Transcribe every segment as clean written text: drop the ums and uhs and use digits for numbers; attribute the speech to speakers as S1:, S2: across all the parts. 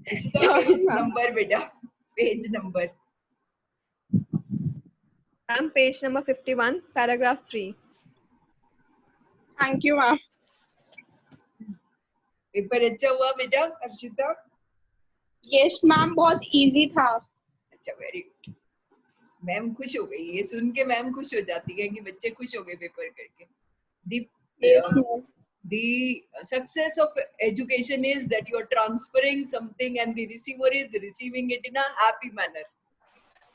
S1: Ishita page number बेटा, page number.
S2: Ma'am page number 51 paragraph 3।
S3: Thank you ma'am.
S1: Paper अच्छा हुआ बेटा अर्शिता?
S3: यस मैम, बहुत इजी था।
S1: अच्छा, वेरी गुड। मैम खुश हो गई, ये सुन के मैम खुश हो जाती है कि बच्चे खुश हो गए पेपर करके।
S3: Yes, ma'am.
S1: The success of education is that you are transferring something and the receiver is receiving it in a happy manner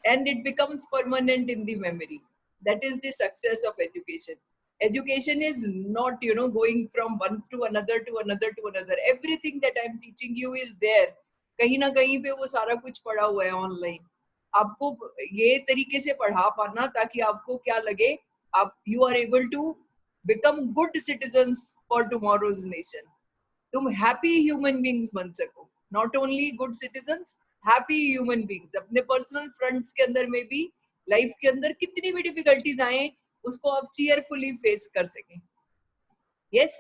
S1: and it becomes permanent in the memory. That is the success of education. Education is not, going from one to another to another to another. Everything that I am teaching you is there. कहीं ना कहीं पे वो सारा कुछ पढ़ा हुआ है ऑनलाइन। आपको ये तरीके से पढ़ा पाना ताकि आपको क्या लगे, आप you are able to become good citizens for tomorrow's nation. तुम हैप्पी ह्यूमन बींग्स बन सको, not only good citizens, happy human beings. अपने पर्सनल फ्रंट्स के अंदर में भी लाइफ के अंदर कितनी भी डिफिकल्टीज आए उसको आप चीयरफुली फेस कर सकें। यस,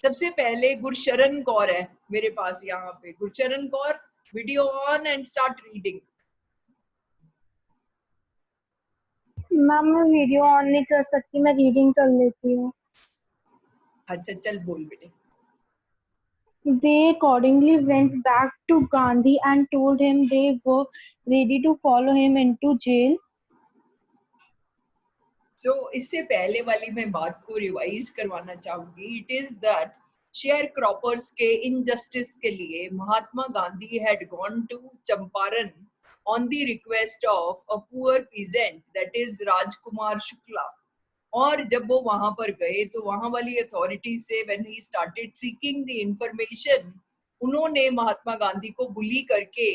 S1: सबसे पहले गुरशरण कौर है मेरे पास यहाँ पे। Gursharan Kaur, video on and start reading.
S4: Ma'am मैं वीडियो ऑन नहीं कर सकती, मैं रीडिंग कर लेती हूँ।
S1: अच्छा चल बोल बेटे।
S4: They accordingly went back to Gandhi and told him they were ready to follow him into jail.
S1: So इससे पहले वाली मैं बात को रिवाइज करवाना चाहूंगी। It is that sharecroppers के इनजस्टिस के लिए Mahatma Gandhi had gone to Champaran on the request of a poor peasant that is Rajkumar Shukla. और जब वो वहां पर गए तो वहां वाली अथॉरिटी से when he started seeking the information, उन्होंने महात्मा गांधी को बुली करके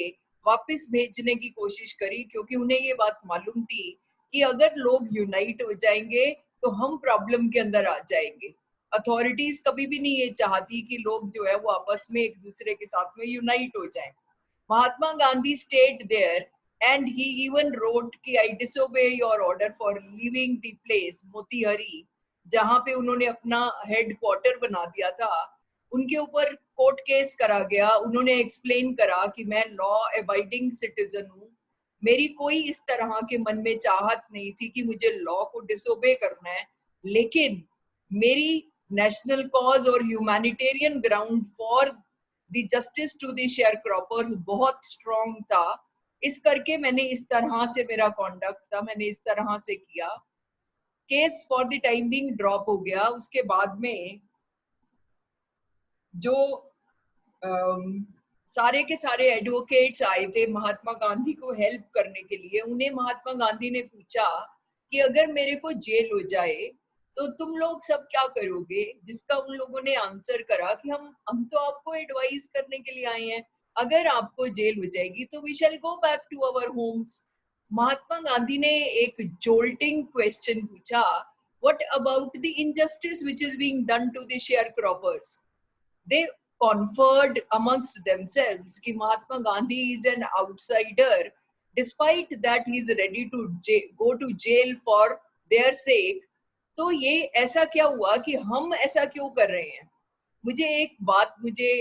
S1: वापस भेजने की कोशिश करी, क्योंकि उन्हें ये बात मालूम थी कि अगर लोग यूनाइट हो जाएंगे तो हम प्रॉब्लम के अंदर आ जाएंगे। अथॉरिटीज कभी भी नहीं ये चाहती कि लोग जो है वो आपस में एक दूसरे के साथ में यूनाइट हो जाएं। Mahatma Gandhi stayed there and he even wrote कि I disobey your order for leaving the place Motihari, जहाँ पे उन्होंने अपना हेड क्वार्टर बना दिया था। उनके ऊपर कोर्ट केस करा गया। उन्होंने एक्सप्लेन करा कि मैं लॉ अबाइडिंग सिटीजन हूँ, मेरी कोई इस तरह के मन में चाहत नहीं थी कि मुझे लॉ को डिसोबे करना है, लेकिन मेरी नेशनल कॉज और humanitarian ground for the justice to the sharecroppers बहुत स्ट्रॉन्ग था। इस करके मैंने इस तरह से मेरा कॉन्डक्ट था, मैंने इस तरह से किया। Case for the time being drop हो गया। उसके बाद में जो सारे के सारे एडवोकेट्स आए थे महात्मा गांधी को हेल्प करने के लिए, उन्हें महात्मा गांधी ने पूछा कि अगर मेरे को जेल हो जाए तो तुम लोग सब क्या करोगे? जिसका उन लोगों ने आंसर करा कि हम तो आपको एडवाइस करने के लिए आए हैं, अगर आपको जेल हो जाएगी तो we shall go back to our homes. Mahatma Gandhi ने एक जोल्टिंग क्वेश्चन पूछा, what about the injustice which is being done to the sharecroppers? They conferred amongst themselves कि Mahatma Gandhi is an outsider, despite that he is ready to go to jail for their sake। तो ये ऐसा क्या हुआ कि हम ऐसा क्यों कर रहे हैं? मुझे एक बात, मुझे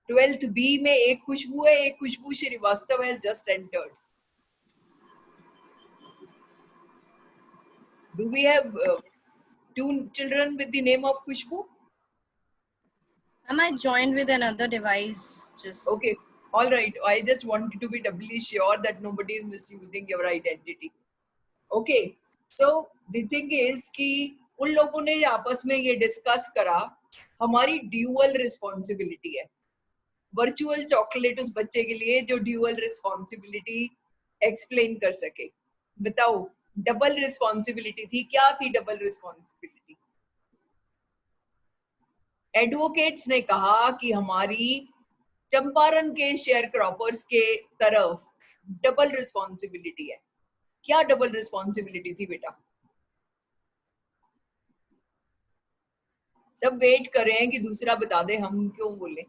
S1: 12th B में एक खुशबू है, एक खुशबू Srivastava has just entered। Do we have 2 children with the name of Khushbu?
S5: I joined with another device. Just
S1: okay, all right. I just wanted to be doubly sure that nobody is misusing your identity. Okay, so the thing is कि उन लोगों ने आपस में ये discuss करा, हमारी dual responsibility है। वर्चुअल चॉकलेट उस बच्चे के लिए जो ड्यूअल रिस्पॉन्सिबिलिटी एक्सप्लेन कर सके। बताओ, डबल रिस्पॉन्सिबिलिटी थी, क्या थी डबल रिस्पॉन्सिबिलिटी? एडवोकेट्स ने कहा कि हमारी चंपारण के शेयर क्रॉपर्स के तरफ डबल रिस्पॉन्सिबिलिटी है। क्या डबल रिस्पॉन्सिबिलिटी थी बेटा? सब वेट कर रहे हैं कि दूसरा बता दे, हम क्यों बोले।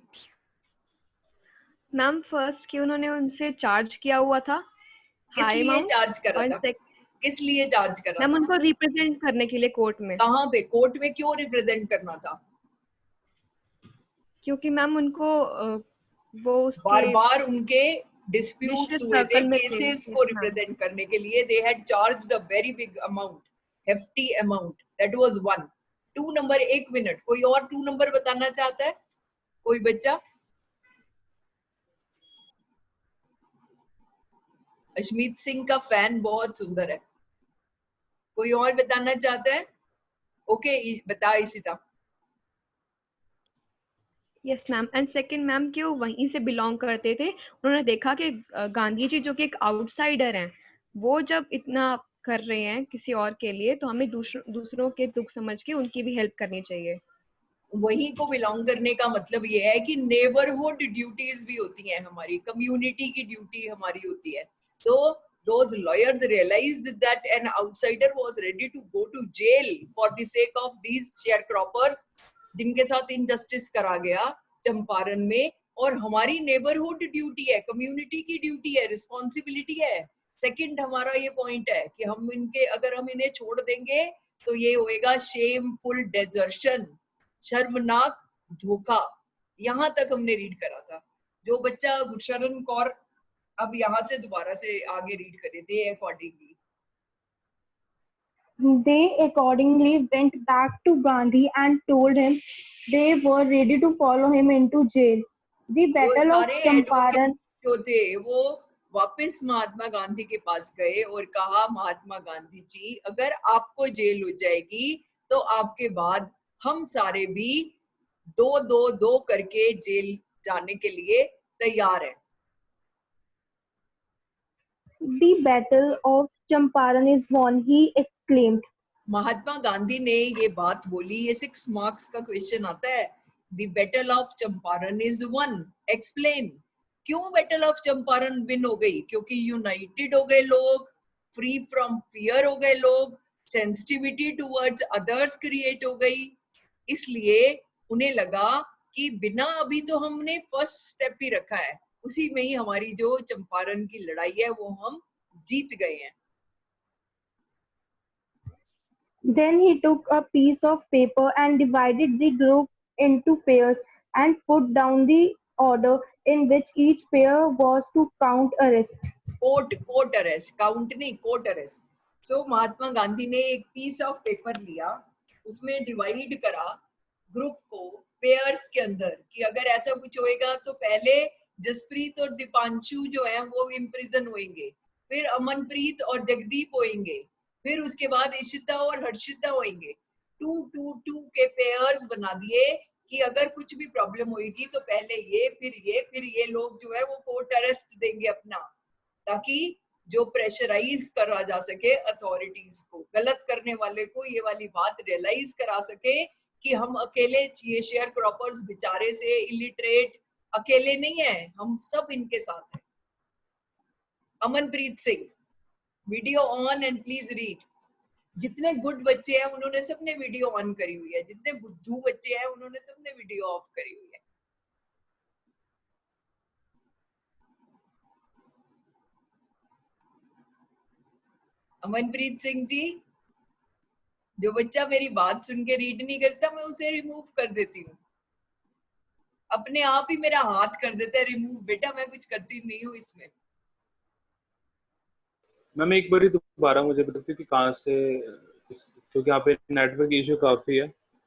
S2: मैम फर्स्ट कि उन्होंने उनसे चार्ज किया हुआ था,
S1: किस लिए चार्ज करा था? किस लिए चार्ज करा?
S2: मैम उनको रिप्रेजेंट करने के लिए कोर्ट में।
S1: कहाँ पे? कोर्ट में क्यों रिप्रेजेंट करना था?
S2: क्योंकि मैम उनको वो
S1: बार
S2: उसके
S1: बार उनके डिस्प्यूट्स
S2: विशेष
S1: हुए थे
S2: सर्कल में थे।
S1: केसेस को
S2: यस मैम।
S1: रिप्रेजेंट करने के लिए. They had charged a very big amount, hefty amount. that was one. 2 number, 1 minute, कोई और 2 नंबर बताना चाहता है? कोई बच्चा? अश्मीत सिंह का फैन बहुत सुंदर है. कोई और बताना चाहता है? ओके, बता Ishita.
S2: Yes ma'am. And second ma'am कि वो वहीं से बिलोंग करते थे। उन्होंने देखा कि गांधी जी जो कि एक आउटसाइडर हैं, वो जब इतना कर रहे हैं किसी और के लिए, तो हमें दूसरों के दुख समझ के उनकी भी हेल्प करनी चाहिए।
S1: वहीं को बिलोंग करने का मतलब ये है कि नेबरहुड ड्यूटीज भी होती हैं हमारी, कम्युनिटी की ड्यूटी हमारी होती है. तो those lawyers realized that an outsider was ready to go to jail for the sake of these sharecroppers जिनके साथ इनजस्टिस करा गया चंपारण में. और हमारी नेबरहुड ड्यूटी है, कम्युनिटी की ड्यूटी है, रिस्पॉन्सिबिलिटी है. सेकंड हमारा ये पॉइंट है कि हम इनके, अगर हम इन्हें छोड़ देंगे तो ये होएगा शेमफुल डेजर्शन, शर्मनाक धोखा. यहां तक हमने रीड करा था. जो बच्चा गुरशरण कौर अब यहाँ से दोबारा से आगे रीड करे दे accordingly.
S4: They accordingly went back to Gandhi and told him they were ready to follow him into jail. The
S1: वो
S4: Battle of
S1: सारे एडवोकेट
S4: Champaran.
S1: जो थे वो वापस महात्मा गांधी के पास गए और कहा, महात्मा गांधी जी, अगर आपको जेल हो जाएगी तो आपके बाद हम सारे भी दो दो दो करके जेल जाने के लिए तैयार हैं.
S4: The Battle of Champaran is won, he exclaimed.
S1: महात्मा गांधी ने ये बात बोली. ये 6 मार्क्स का क्वेश्चन आता है. The battle of Champaran is one. Explain. क्यों बैटल ऑफ चंपारण विन हो गई? क्योंकि यूनाइटेड हो गए लोग, फ्री फ्रॉम फियर हो गए लोग, सेंसिटिविटी टुवर्ड्स अदर्स क्रिएट हो गई. इसलिए उन्हें लगा कि बिना, अभी तो हमने फर्स्ट स्टेप ही रखा है, उसी में ही हमारी जो चंपारण की लड़ाई है वो हम जीत गए हैं.
S4: Then he took a piece of paper and divided the group into pairs and put down the order in which each pair was to count arrest.
S1: Court arrest, count नहीं, कोर्ट अरेस्ट. सो महात्मा गांधी ने एक piece of paper लिया, उसमें divide करा group को pairs के अंदर कि अगर ऐसा कुछ होएगा तो पहले जसप्रीत और दीपांशु जो है वो इम्प्रिजन होंगे, फिर अमनप्रीत और जगदीप होंगे, फिर उसके बाद इशिता और हर्षिता होंगे. 2-2-2 के पेयर्स बना दिए कि अगर कुछ भी प्रॉब्लम होगी तो पहले ये, फिर ये लोग जो है वो कोर्ट अरेस्ट देंगे अपना, ताकि जो प्रेशराइज करा जा सके अथॉरिटीज को, गलत करने वाले को ये वाली बात रियलाइज करा सके कि हम अकेले, ये शेयर क्रॉपर्स बेचारे से इलिटरेट अकेले नहीं है, हम सब इनके साथ हैं. Amanpreet Singh, video on and please read. जितने गुड बच्चे हैं उन्होंने सबने वीडियो ऑन करी हुई है, जितने बुद्धू बच्चे हैं उन्होंने सबने वीडियो ऑफ करी हुई है. अमनप्रीत सिंह जी, जो बच्चा मेरी बात सुन के रीड नहीं करता मैं उसे रिमूव कर देती हूँ. अपने आप ही मेरा हाथ कर देता है रिमूव. बेटा मैं कुछ करती नहीं हूँ इसमें.
S6: मैम एक बार दोबारा मुझे बताती थी कहाँ से, क्योंकि यहाँ पे नेटवर्क इशू काफी है.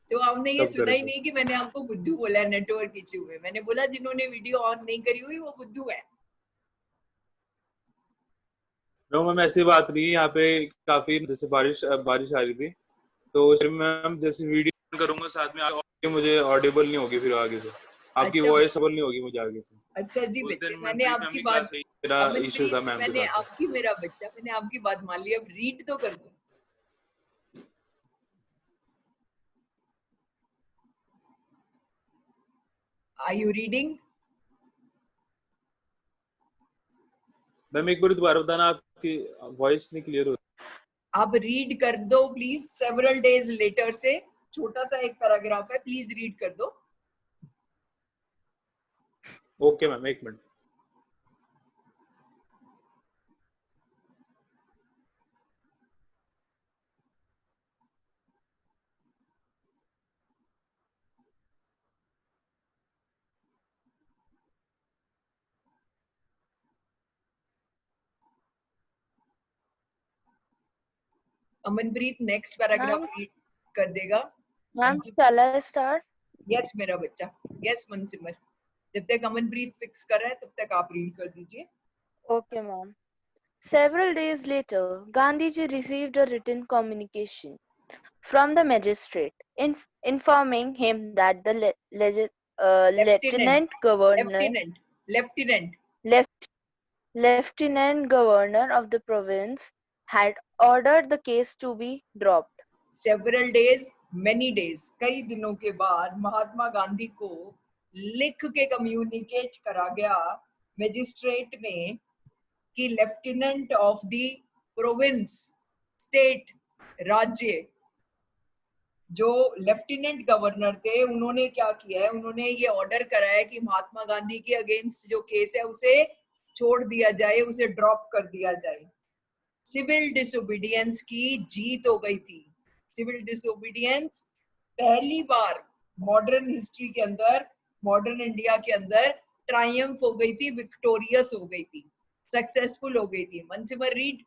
S1: तो आपने ये
S6: तब
S1: सुना
S6: कर
S1: ही
S6: दो.
S1: नहीं कि मैंने आपको बुद्धू बोला है नेटवर्क इश्यू में? मैंने बोला जिन्होंने वीडियो ऑन नहीं करी हुई वो बुद्धू है.
S6: नो मैम ऐसी बात नहीं है. यहाँ पे काफी जैसे बारिश बारिश आ रही थी, तो मैम जैसे वीडियो ऑन करूंगा साथ में आगे मुझे ऑडिबल नहीं होगी, फिर आगे से आपकी
S1: अच्छा
S6: वॉइस ऑडिबल नहीं होगी मुझे आगे से.
S1: अच्छा जी
S6: उस
S1: बच्चे,
S6: दिन
S1: मैंने
S6: मनप्रीत मैम
S1: आपकी
S6: की
S1: बात,
S6: क्लास में मेरा इशू था
S1: अमनप्रीत,
S6: मैम के
S1: मैंने
S6: साथ.
S1: आपकी, मेरा बच्चा, मैंने आपकी बात मान ली, अब रीड तो कर दो. Are you reading?
S6: मैम एक बार दोबारा बताना, आपकी वॉइस नहीं क्लियर हो.
S1: आप रीड कर दो प्लीज. सेवरल डेज लेटर से छोटा सा एक पैराग्राफ है, प्लीज रीड कर दो.
S6: ओके मैम, एक minute.
S1: Amanpreet next paragraph
S7: Ma'am.
S1: Read कर देगा.
S7: Ma'am, shall I start?
S1: Yes मेरा बच्चा. यस मनसिमर. जब तक अमनप्रीत फिक्स कर रहा है तब तक आप रीड कर दीजिए.
S7: Okay, ma'am. Several days later, Gandhiji received a written communication from the magistrate informing him that the lieutenant governor lieutenant governor of the province had ordered the case to be dropped.
S1: Several days, many days, कई दिनों के बाद महात्मा गांधी को लिख के communicate करा गया magistrate ने कि lieutenant of the province, state, राज्य, जो लेफ्टिनेंट गवर्नर थे, उन्होंने क्या किया है, उन्होंने ये ऑर्डर करा है कि महात्मा गांधी के अगेंस्ट जो केस है उसे छोड़ दिया जाए, उसे ड्रॉप कर दिया जाए. सिविल डिसोबीडियंस की जीत हो गई थी. सिविल डिसोबीडियंस पहली बार मॉडर्न हिस्ट्री के अंदर, मॉडर्न इंडिया के अंदर ट्रायम्फ हो गई थी, विक्टोरियस हो गई थी, सक्सेसफुल हो गई थी. मनसिमर read.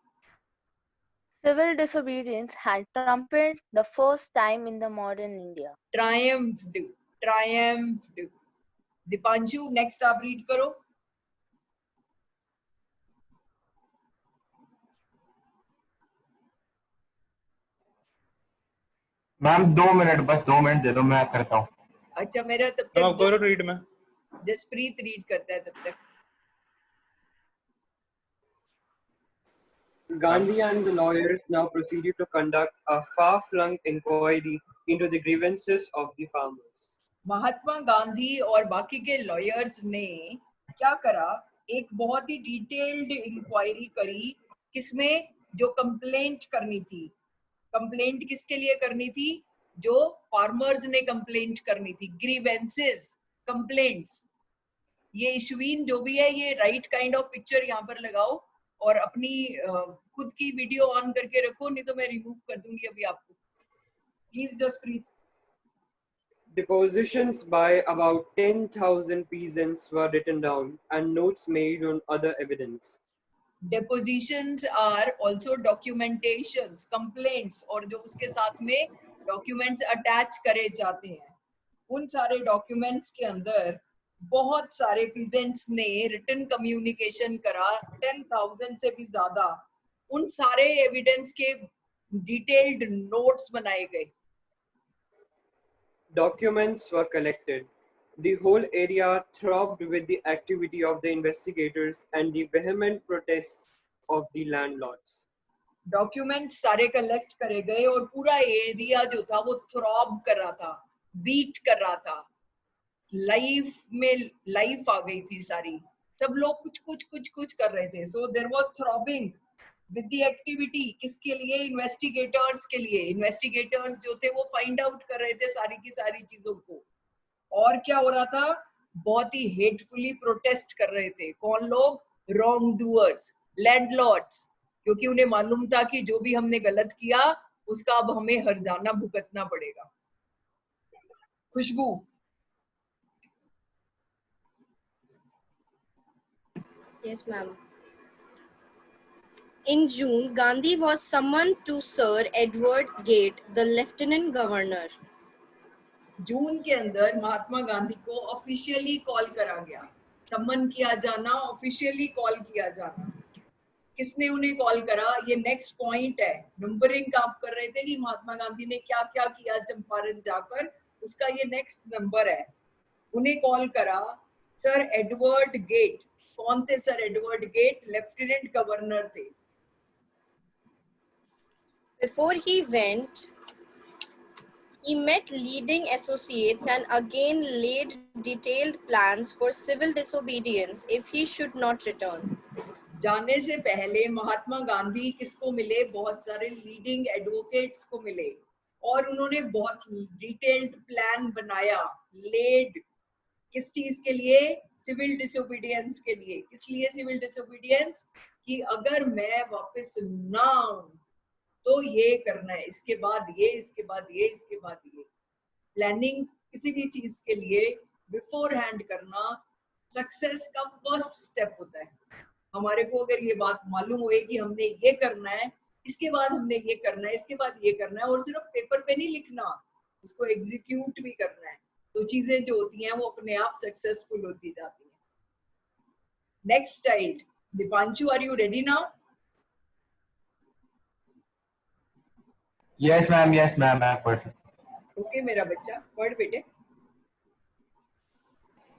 S7: Civil disobedience had triumphed the first time in the modern India.
S1: Triumphed. Deepanshu next आप रीड करो.
S8: मैम 2 मिनट, बस 2 मिनट दे दो, मैं करता हूँ.
S1: अच्छा मेरा तब
S6: आप करो
S1: तक
S6: रीड में.
S1: जसप्रीत रीड करता है तब तक.
S9: Gandhi and the lawyers now proceeded to conduct a far-flung inquiry into the grievances of the farmers.
S1: Mahatma Gandhi और बाकी के लॉयर्स ने क्या करा, एक बहुत ही डिटेल्ड इंक्वायरी करी, किसमें, जो कंप्लेंट करनी थी. कंप्लेंट किसके लिए करनी थी, जो फार्मर्स ने कंप्लेंट करनी थी. Grievances, complaints. ये इशुवीन जो भी है, ये राइट काइंड ऑफ पिक्चर यहाँ पर लगाओ और अपनी खुद की वीडियो ऑन करके रखो, नहीं तो मैं रिमूव कर दूंगी अभी आपको. Please Jaspreet.
S9: Depositions by about 10,000 peasants were written down and notes made on other evidence.
S1: Depositions are also documentations, complaints, और जो उसके साथ में documents attach करे जाते हैं. उन सारे documents के अंदर बहुत सारे peasants ने written communication करा, 10,000 से भी ज्यादा. उन सारे evidence के detailed notes बनाए गए.
S9: Documents were collected. The whole area throbbed with the activity of the investigators and the vehement protests of the landlords.
S1: Documents सारे collect करे गए और पूरा एरिया जो था वो थ्रॉब कर रहा था, बीट कर रहा था, लाइफ में लाइफ आ गई थी सारी. सब लोग कुछ कर रहे थे. So there was throbbing with the activity. किसके लिए? इन्वेस्टिगेटर्स के लिए. इन्वेस्टिगेटर्स जो थे वो फाइंड आउट कर रहे थे सारी की सारी चीजों को. और क्या हो रहा था, बहुत ही हेटफुली प्रोटेस्ट कर रहे थे. कौन लोग? रॉन्ग डूअर्स, लैंडलॉर्ड्स, क्योंकि उन्हें मालूम था कि जो भी हमने गलत किया उसका अब हमें हर्जाना भुगतना पड़ेगा. खुशबू.
S5: Yes, ma'am. In June, Gandhi was summoned to Sir Edward Gate, the Lieutenant Governor.
S1: जून के अंदर महात्मा गांधी को ऑफिशियली कॉल करा गया. सम्मन किया जाना, ऑफिशियली कॉल किया जाना. किसने उन्हें कॉल करा? ये नेक्स्ट पॉइंट है. नंबरिंग आप कर रहे थे कि महात्मा गांधी ने क्या क्या किया चंपारण जाकर, उसका ये नेक्स्ट नंबर है. उन्हें कॉल करा सर एडवर्ड गेट. कौन थे sir Edward Gait? Lieutenant governor थे.
S5: Before he went, he met leading associates and again laid detailed plans for civil disobedience if he should not return.
S1: जाने से पहले महात्मा गांधी किसको मिले? बहुत सारे लीडिंग एडवोकेट्स को मिले और उन्होंने बहुत डिटेल्ड प्लान बनाया. लेड किस चीज के लिए? सिविल डिसोबीडियंस के लिए. किस लिए सिविल डिसोबीडियंस? कि अगर मैं वापस ना आऊं तो ये करना है, इसके बाद ये, इसके बाद ये, इसके बाद ये. प्लानिंग किसी भी चीज के लिए बिफोर हैंड करना सक्सेस का फर्स्ट स्टेप होता है. हमारे को अगर ये बात मालूम हुए कि हमने ये करना है इसके बाद हमने ये करना है, इसके बाद ये करना है, और सिर्फ पेपर पे नहीं लिखना, उसको एग्जीक्यूट भी करना है। तो चीजें जो होती हैं वो अपने आप सक्सेसफुल होती जाती हैं। Next child Deepanshu, are you ready now?
S8: Yes ma'am, मैं पढ़ सकता।
S1: ओके मेरा बच्चा, पढ़ बेटे।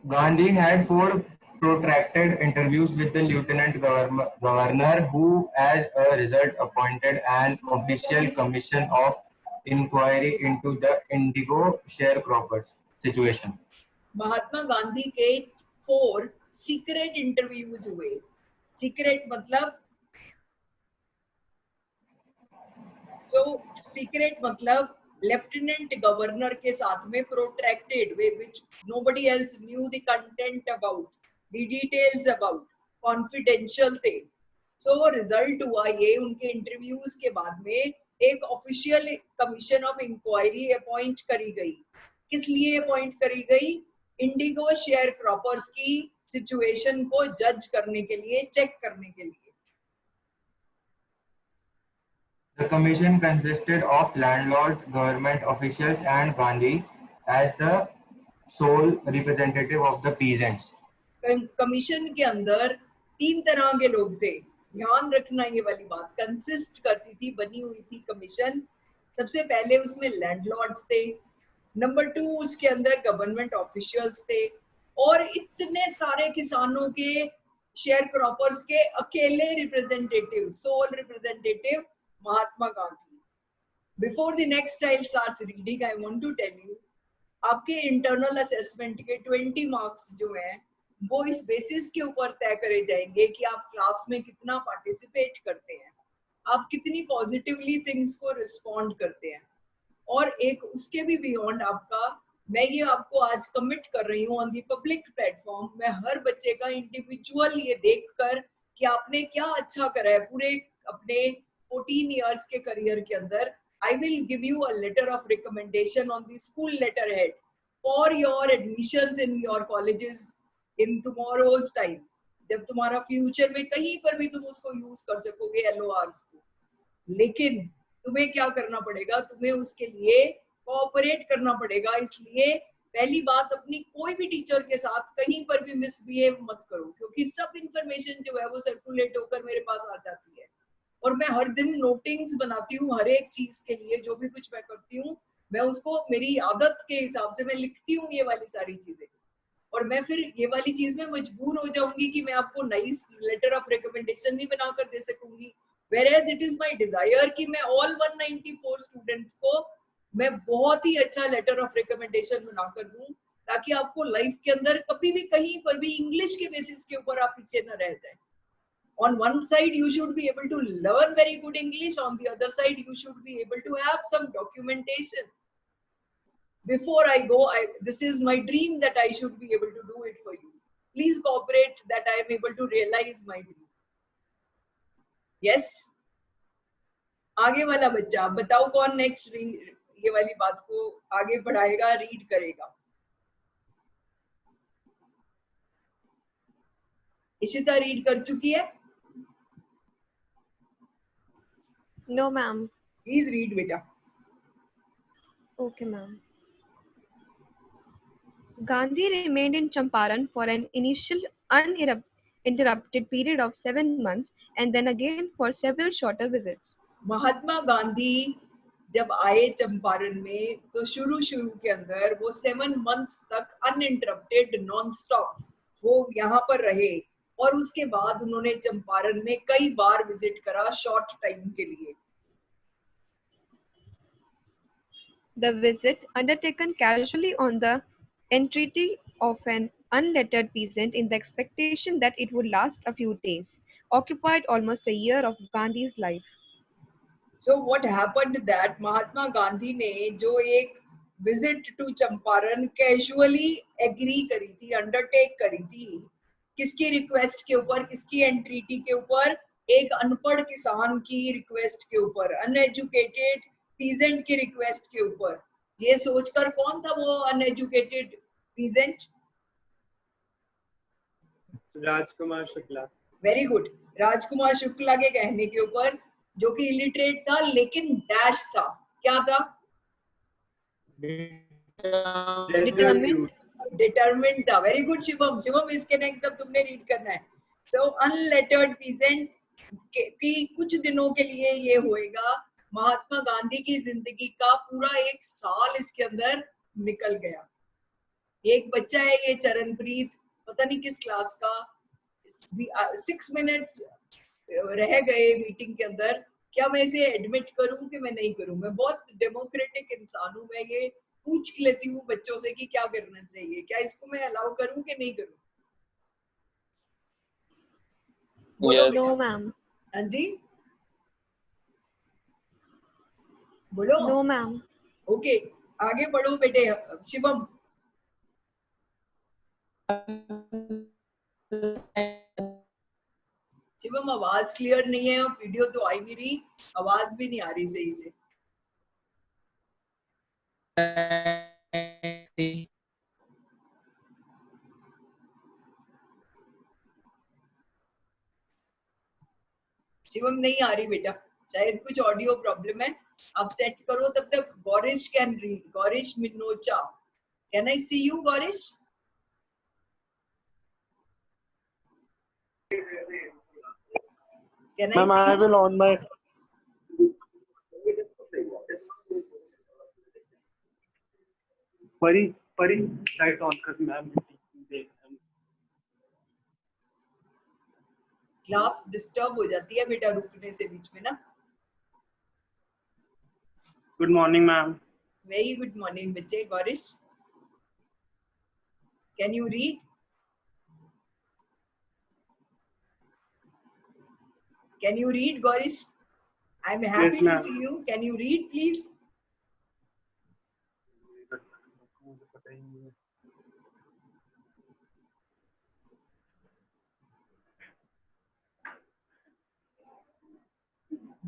S8: Gandhi had 4 protracted interviews with the lieutenant governor, who as a result appointed an official commission of inquiry into the indigo sharecroppers situation.
S1: Mahatma Gandhi के 4 secret interviews हुए। Secret मतलब सीक्रेट मतलब लेफ्टिनेंट गवर्नर के साथ में protracted, which nobody else knew the content about, the details about, confidential थे। Result हुआ ये, उनके इंटरव्यूज के बाद में एक official commission of inquiry appoint करी गई। किस लिए अपॉइंट करी गई? इंडिगो शेयर क्रॉपर्स की सिचुएशन को जज करने के लिए, चेक करने के लिए।
S8: The commission consisted of landlords, government officials, and Gandhi as the sole representative of the peasants.
S1: Commission के अंदर 3 तरह के लोग थे। ध्यान रखना ये वाली बात, कंसिस्ट करती थी, बनी हुई थी कमीशन। सबसे पहले उसमें लैंडलॉर्ड्स थे, नंबर 2 उसके अंदर गवर्नमेंट ऑफिशियल्स थे, और इतने सारे किसानों के, शेयर क्रॉपर्स के अकेले representative, sole representative Mahatma Gandhi. Before the next child starts reading, I want to tell you, आपके इंटरनल असेसमेंट के 20 मार्क्स जो हैं वो इस बेसिस के ऊपर तय करे जाएंगे कि आप क्लास में कितना पार्टिसिपेट करते हैं, आप कितनी पॉजिटिवली थिंग्स को रिस्पॉन्ड करते हैं। और एक उसके भी बियॉन्ड आपका, मैं ये आपको आज कमिट कर रही हूँ ऑन दी पब्लिक प्लेटफॉर्म, मैं हर बच्चे का इंडिविजुअल ये देखकर कि आपने क्या अच्छा करा है पूरे अपने 14 इयर्स के करियर के अंदर, I will give you a letter of recommendation on the school letterhead for your admissions in your colleges in tomorrow's time. जब तुम्हारा फ्यूचर में कहीं पर भी तुम उसको यूज कर सकोगे LORs को, लेकिन तुम्हें क्या करना पड़ेगा? तुम्हें उसके लिए कोऑपरेट करना पड़ेगा। इसलिए पहली बात, अपनी कोई भी टीचर के साथ कहीं पर भी मिसबिहेव मत करो, क्योंकि सब इंफॉर्मेशन जो है वो सर्कुलेट होकर मेरे पास आ जाती है, और मैं हर दिन नोटिंग्स बनाती हूँ हर एक चीज के लिए। जो भी कुछ मैं करती हूँ मैं उसको मेरी आदत के हिसाब से मैं लिखती हूँ ये वाली सारी चीजें, और मैं फिर ये वाली चीज में मजबूर हो जाऊंगी कि मैं आपको नई लेटर ऑफ रिकमेंडेशन नहीं बनाकर दे सकूंगी। whereas it is my desire कि मैं all 194 स्टूडेंट्स को मैं बहुत ही अच्छा लेटर ऑफ रिकमेंडेशन बनाकर दूं, ताकि आपको लाइफ के अंदर कभी भी कहीं पर भी इंग्लिश के बेसिस के ऊपर आप पीछे न रह जाए। On one side you should be able to learn very good English, on the other side you should be able to have some documentation. Before I go, this is my dream that I should be able to do it for you. Please cooperate that I am able to realize my dream. Yes? आगे वाला बच्चा बताओ कौन next ये वाली बात को आगे बढ़ाएगा, रीड करेगा? इशिता रीड कर चुकी है?
S2: No, ma'am.
S1: Please read, beta.
S2: Okay, ma'am. Gandhi remained in Champaran for an initial uninterrupted period of 7 months and then again for several shorter visits.
S1: Mahatma Gandhi जब आए चंपारण में तो शुरू के अंदर वो 7 months तक अनइंटरप्टेड नॉन स्टॉप वो यहाँ पर रहे, और उसके बाद उन्होंने चंपारण में कई बार विजिट करा शॉर्ट टाइम के लिए।
S2: The visit, undertaken casually on the entreaty of an unlettered peasant in the expectation that it would last a few days, occupied almost a year of Gandhi's life.
S1: So what happened that महात्मा गांधी ने जो एक visit to Champaran casually agree करी थी, undertake करी थी, किसकी request के ऊपर? किसकी एंट्रीटी के ऊपर? एक अनपढ़ किसान की रिक्वेस्ट के ऊपर, अनएजुकेटेड पीजेंट की रिक्वेस्ट के ऊपर। ये सोचकर, कौन था वो uneducated peasant?
S9: Rajkumar Shukla.
S1: Very good. Rajkumar Shukla के कहने के ऊपर जो कि इलिटरेट था लेकिन डैश था, क्या था? डिटरमिन्ड था। Very good Shivam. शिवम इसके नेक्स्ट अब तुमने रीड करना है। सो अनलेटर्ड पीजेंट कि कुछ दिनों के लिए ये होएगा, महात्मा गांधी की जिंदगी का पूरा 1 साल इसके अंदर निकल गया। एक बच्चा है ये चरणप्रीत, पता नहीं किस क्लास का, 6 मिनट्स रह गए मीटिंग के अंदर। क्या मैं इसे एडमिट करूं कि मैं नहीं करूं? मैं बहुत डेमोक्रेटिक इंसान हूं, मैं ये पूछ लेती हूँ बच्चों से कि क्या करना चाहिए, क्या इसको मैं अलाउ करूं कि नहीं करूं? बोलो
S2: नो मैम।
S1: हाँ जी बोलो।
S2: No ma'am.
S1: ओके आगे बढ़ो बेटे। शिवम। शिवम आवाज क्लियर नहीं है, और वीडियो तो आई नहीं रही, आवाज भी नहीं आ रही सही से। शिवम नहीं आ रही बेटा, शायद कुछ ऑडियो प्रॉब्लम है। आप सेट करो तब तक। Gaurish can read. Gaurish Minocha, can I see you Gaurish? Can I see
S10: I
S1: you?
S10: will on my परी लाइट ऑन कर मैम।
S1: क्लास डिस्टर्ब हो जाती है बेटा रुकने से बीच में ना।
S10: Good morning ma'am.
S1: Very good morning बच्चे। Gaurish can you read? Can you read, Gorish? I'm happy to see you. Can you read, please?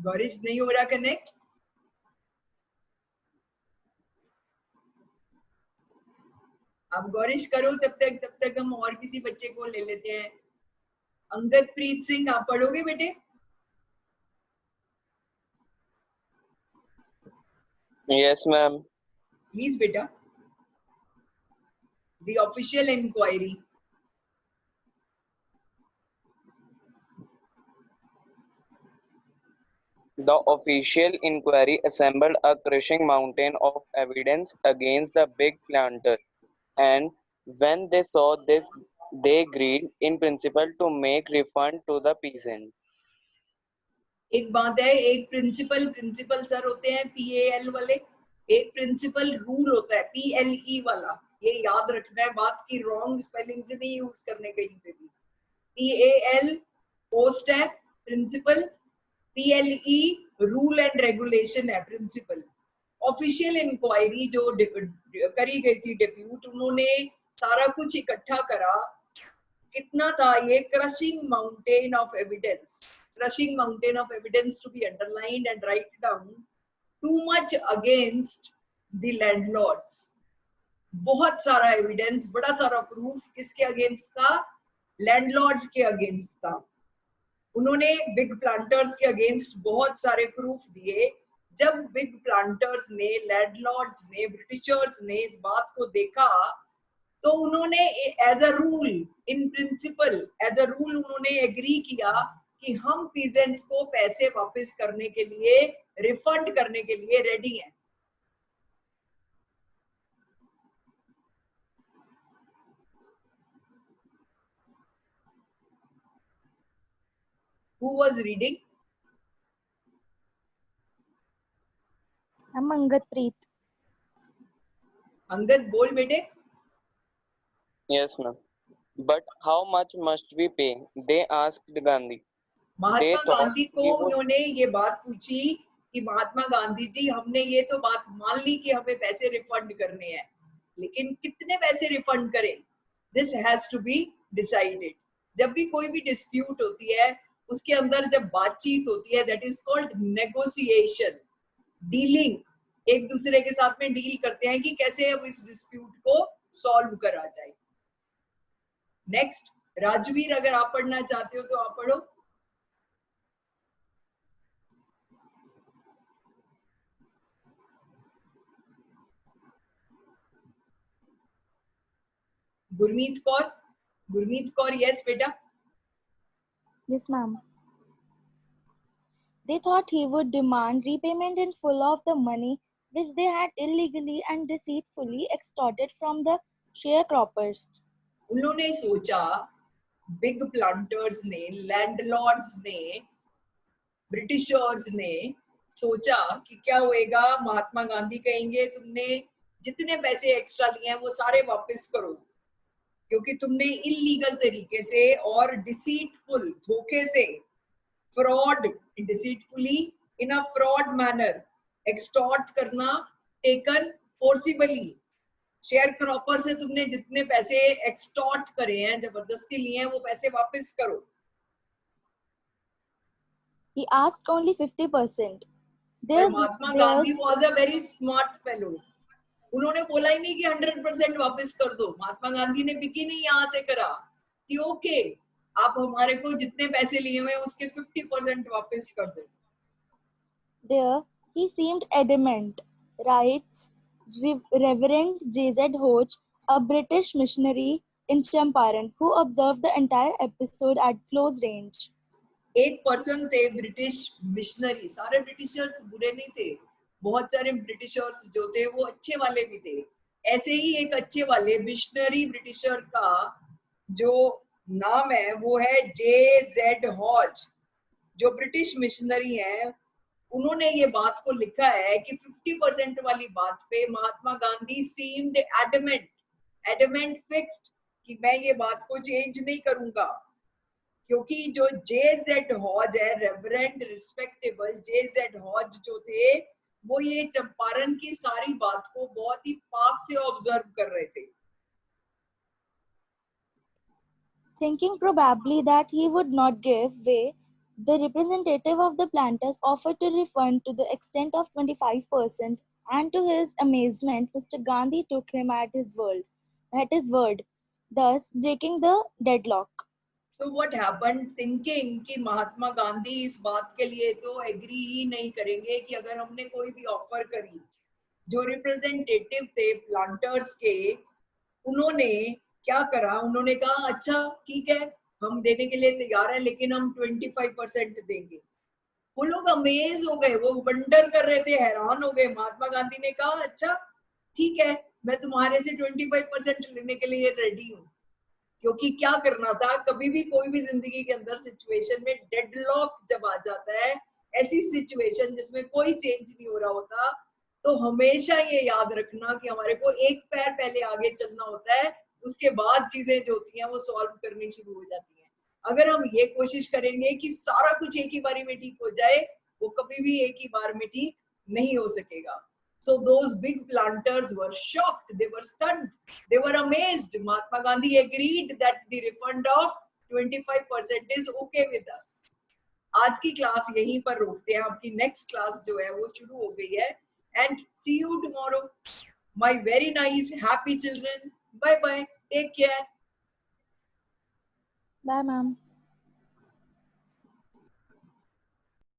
S1: Gorish नहीं हो रहा कनेक्ट? अब गौरिश करो तब तक हम और किसी बच्चे को ले लेते हैं। अंगद प्रीत सिंह, आप पढ़ोगे बेटे?
S11: Yes, ma'am.
S1: Please, beta. The official inquiry.
S11: The official inquiry assembled a crushing mountain of evidence against the big planter, and when they saw this, they agreed in principle to make refund to the peasant.
S1: एक बात है, एक principal sir होते हैं PAL वाले, एक principle rule होता है PLE वाला। ये याद रखना है बात की, रॉन्ग स्पेलिंग से नहीं यूज करने कहीं पे भी। PAL पोस्ट है principal, PLE rule and regulation है प्रिंसिपल। ऑफिशियल इंक्वायरी जो करी गई थी डिप्यूट, उन्होंने सारा कुछ इकट्ठा करा। कितना था ये? Crushing mountain of evidence. Crushing mountain of evidence to be underlined and write down. Too much against the landlords. बहुत सारा एविडेंस, बड़ा सारा प्रूफ किसके अगेंस्ट था? लैंडलॉर्ड्स के अगेंस्ट था। उन्होंने बिग प्लांटर्स के अगेंस्ट बहुत सारे प्रूफ दिए। जब बिग प्लांटर्स ने, लैंडलॉर्ड्स ने, ब्रिटिशर्स ने इस बात को देखा, तो उन्होंने as a rule, in principle as a rule उन्होंने एग्री किया कि हम पीजेंट्स को पैसे वापस करने के लिए, रिफंड करने के लिए रेडी हैं। Who was reading?
S12: I'm Angad Preet.
S1: Angad बोल बेटे।
S11: Yes, ma'am. But how much must we pay? They asked Gandhi.
S1: Mahatma Gandhi को उन्होंने ये बात पूछी कि महात्मा गांधी जी, हमने ये तो बात मान ली कि हमें पैसे रिफंड करने हैं, लेकिन कितने पैसे रिफंड करें? This has to be decided. जब भी कोई भी डिस्प्यूट होती है, उसके अंदर जब बातचीत होती है, that is called negotiation, dealing. एक दूसरे के साथ में डील करते हैं कि कैसे अब इस डिस्प्यूट को सॉल्व करा जाए। नेक्स्ट राजवीर, अगर आप पढ़ना चाहते हो तो आप पढ़ो। Gurmeet Kaur, yes beta.
S7: Yes, ma'am. They thought he would demand repayment in full of the money which they had illegally and deceitfully extorted from the sharecroppers.
S1: उन्होंने सोचा, बिग प्लांटर्स ने, लैंडलॉर्ड्स ने, ब्रिटिशर्स ने सोचा कि क्या होएगा, महात्मा गांधी कहेंगे तुमने जितने पैसे एक्स्ट्रा लिए हैं वो सारे वापस करो, क्योंकि तुमने इलीगल तरीके से और डिसीटफुल, धोखे से, fraud, deceitfully in a fraud manner, extort करना, टेकन फोर्सिबली, शेयर क्रॉपर से तुमने जितने पैसे एक्सटॉर्ट करे हैं, जबरदस्ती लिए हैं, वो पैसे वापस करो.
S7: He asked only 50%.
S1: पर Mahatma Gandhi was a very smart fellow. उन्होंने बोला ही नहीं कि 100% वापस कर दो. महात्मा गांधी ने बिकी नहीं यहाँ से करा कि ओके, आप हमारे को जितने पैसे लिए हुए उसके 50% वापस कर दो.
S7: There he seemed adamant, writes Reverend J.Z. Hodge, a British missionary in Champaran, who observed the entire episode at close range.
S1: एक पर्सन थे ब्रिटिश मिशनरी, सारे ब्रिटिशर्स बुरे नहीं थे, बहुत सारे ब्रिटिशर्स जो थे वो अच्छे वाले भी थे. ऐसे ही एक अच्छे वाले मिशनरी ब्रिटिशर का जो नाम है वो है J.Z. हॉज, जो ब्रिटिश मिशनरी है. उन्होंने ये बात को लिखा है कि 50% वाली बात पे Mahatma Gandhi seemed adamant fixed कि मैं ये बात को चेंज नहीं करूंगा, क्योंकि जो J.Z. हॉज है, रेवरेंड रिस्पेक्टेबल J.Z. हॉज जो थे, वो ये चंपारण की सारी बात को बहुत ही पास से ऑब्जर्व कर रहे थे.
S7: Thinking probably that he would not give way, the representative of the planters offered to refund to the extent of 25%, and to his amazement, Mr. Gandhi took him at his word, thus breaking the deadlock.
S1: So what happened, thinking कि महात्मा गांधी इस बात के लिए तो agree ही नहीं करेंगे कि अगर हमने कोई भी ऑफर करी. जो रिप्रेजेंटेटिव थे प्लांटर्स के, उन्होंने क्या करा, उन्होंने कहा अच्छा ठीक है, हम देने के लिए तैयार हैं, लेकिन हम 25% देंगे. वो लोग अमेज हो गए, वो वंडर कर रहे थे, हैरान हो गए. महात्मा गांधी ने कहा अच्छा ठीक है, मैं तुम्हारे से 25% लेने के लिए रेडी हूँ. क्योंकि क्या करना था, कभी भी कोई भी जिंदगी के अंदर सिचुएशन में डेडलॉक जब आ जाता है, ऐसी सिचुएशन जिसमें कोई चेंज नहीं हो रहा होता, तो हमेशा ये याद रखना कि हमारे को एक पैर पहले आगे चलना होता है, उसके बाद चीजें जो होती हैं वो सॉल्व करनी शुरू हो जाती हैं. अगर हम ये कोशिश करेंगे कि सारा कुछ एक ही बारी में ठीक हो जाए, वो कभी भी एक ही बार में ठीक नहीं हो सकेगा. So those big planters were shocked, they were stunned, they were amazed. Mahatma Gandhi agreed that the refund of 25% is okay with us. आज की क्लास यहीं पर रोकते हैं, आपकी नेक्स्ट क्लास जो है वो शुरू हो गई है. And see you tomorrow, my very nice happy children. Bye bye, take care.
S7: Bye, ma'am.